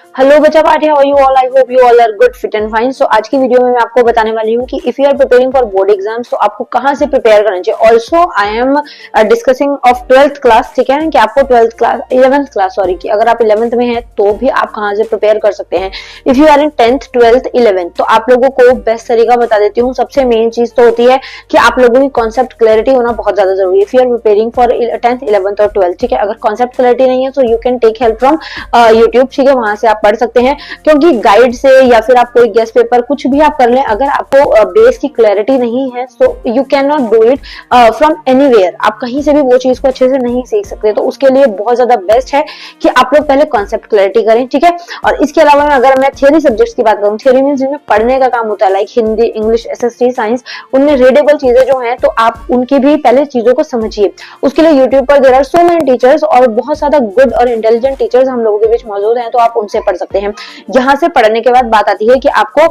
Hello बच्चा party, how are you all? I hope you all are good, fit and fine. So आज की video में मैं आपको बताने वाली हूँ कि if you are preparing for board exams तो आपको कहाँ से प्रिपेयर करना चाहिए। Also I am discussing of 12th class, ठीक है, कि आपको 12th class 11th class sorry कि अगर आप 11th में हैं तो भी आप कहाँ से प्रिपेयर कर सकते हैं। If you are in 10th 12th 11th तो आप लोगों को बेस्ट तरीका बता देती हूँ। सबसे मेन चीज तो होती है कि आप लोगों की कॉन्सेप्ट क्लैरिटी होना बहुत ज्यादा जरूरी है। If you are preparing for 10th 11th और 12th, ठीक है, अगर कॉन्सेप्ट क्लैरिटी नहीं है तो you can take help from YouTube, ठीक है, वहां से आप पढ़ सकते हैं। क्योंकि गाइड से या फिर आप कोई गेस्ट पेपर कुछ भी आप कर लें, अगर आपको बेस की क्लैरिटी नहीं है so you can not do it from anywhere. आप कहीं से भी वो चीज को अच्छे से नहीं सीख सकते। तो उसके लिए बहुत ज्यादा बेस्ट है कि आप लोग पहले कॉन्सेप्ट क्लैरिटी करें, ठीक है। और इसके अलावा अगर मैं थियरी सब्जेक्ट्स की बात करूं, थियरी मींस जिनमें पढ़ने का काम होता है, like Hindi, English, SST, science, उनमें रीडेबल चीजें जो हैं तो आप उनकी भी पहले चीजों को समझिए। उसके लिए यूट्यूब पर there are so many teachers और बहुत ज्यादा गुड और इंटेलिजेंट टीचर्स हम लोगों के बीच मौजूद हैं, तो आप उनसे पढ़ सकते हैं। यहाँ से पढ़ने के बाद बात आती है कि आपको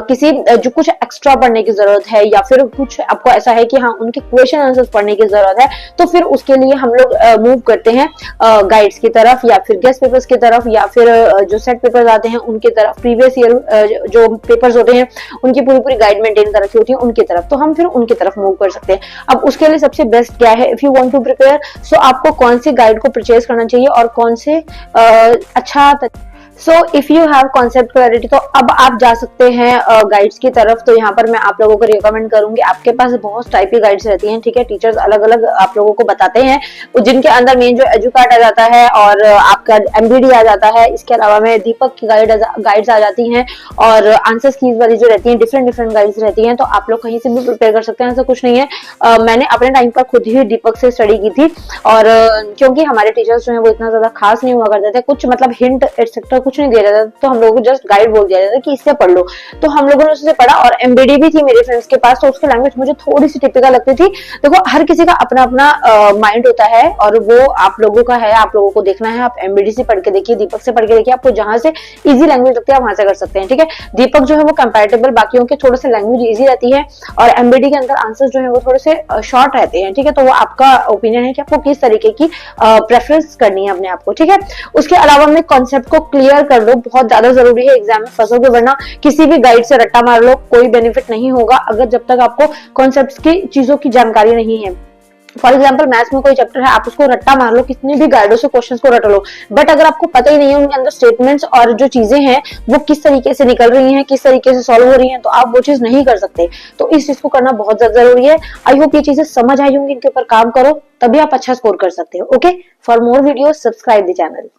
किसी जो कुछ एक्स्ट्रा पढ़ने की जरूरत है या फिर कुछ आपको ऐसा है कि हाँ उनके क्वेश्चन आंसर्स पढ़ने की जरूरत है, तो फिर उसके लिए हम लोग मूव करते हैं गाइड्स की तरफ या फिर गेस्ट पेपर्स की तरफ या फिर जो सेट पेपर्स आते हैं उनकी तरफ, प्रीवियस ईयर जो पेपर्स होते हैं उनकी पूरी पूरी गाइड मेंटेन कर रखी होती है उनकी तरफ, तो हम फिर उनकी तरफ मूव कर सकते हैं। अब उसके लिए सबसे बेस्ट क्या है, if you want to prepare so आपको कौन सी गाइड को परचेज करना चाहिए और कौन से अच्छा। So if you have concept clarity तो अब आप जा सकते हैं गाइड्स की तरफ। तो यहाँ पर मैं आप लोगों को रिकमेंड करूंगी, आपके पास बहुत टाइप की गाइड्स रहती हैं, ठीक है, टीचर्स अलग अलग आप लोगों को बताते हैं, जिनके अंदर मेन जो एजुकार्ट आ जाता है और आपका एमबीडी आ जाता है। इसके अलावा में दीपक की गाइड्स आ जाती हैं और आंसर कीज वाली जो रहती है डिफरेंट गाइड्स रहती हैं। तो आप लोग कहीं से भी प्रिपेयर कर सकते हैं, ऐसा कुछ नहीं है। मैंने अपने टाइम पर खुद ही दीपक से स्टडी की थी और क्योंकि हमारे टीचर्स जो है वो इतना ज्यादा खास नहीं हुआ करते थे, कुछ मतलब हिंट एक्सेट्रा कुछ नहीं दिया जाता, तो हम लोगों को जस्ट गाइड बोल दिया जाता कि इससे पढ़ लो। तो हम लोगों ने उससे पढ़ा और एमबीडी भी थी मेरे फ्रेंड्स के पास, तो उसकी लैंग्वेज मुझे थोड़ी सी टिपिकल लगती थी। देखो हर किसी का अपना अपना माइंड होता है और वो आप लोगों का है, आप लोगों को देखना है। आप एमबीडी से पढ़ के देखिए, दीपक से पढ़ के देखिए, आपको जहां से इजी लैंग्वेज लगती है आप वहां से कर सकते हैं, ठीक है। दीपक जो है वो कंपैरेटिबल बाकियों के थोड़े से लैंग्वेज इजी रहती है और एमबीडी के अंदर आंसर जो है वो थोड़े से शॉर्ट रहते हैं, ठीक है। तो वो आपका ओपिनियन है कि आपको किस तरीके की प्रेफरेंस करनी है अपने आप को, ठीक है। उसके अलावा में कॉन्सेप्ट को क्लियर कर लो, बहुत ज्यादा जरूरी है, एग्जाम में फंसोगे, वरना किसी भी गाइड से रट्टा मार लो कोई बेनिफिट नहीं होगा अगर जब तक आपको कॉन्सेप्ट्स की चीजों की जानकारी नहीं है। फॉर एग्जाम्पल मैथ्स में कोई चैप्टर है, आप उसको रट्टा मार लो, कितनी भी गाइडों से क्वेश्चंस को रट लो, बट अगर आपको पता ही नहीं है उनके अंदर स्टेटमेंट्स और जो चीजें हैं वो किस तरीके से निकल रही हैं, किस तरीके से सॉल्व हो रही हैं, तो आप वो चीज नहीं कर सकते। तो इस चीज को करना बहुत ज्यादा जरूरी है। आई होप ये चीजें समझ आई होंगी, इनके ऊपर काम करो तभी आप अच्छा स्कोर कर सकते हो। Okay, for more video subscribe the channel.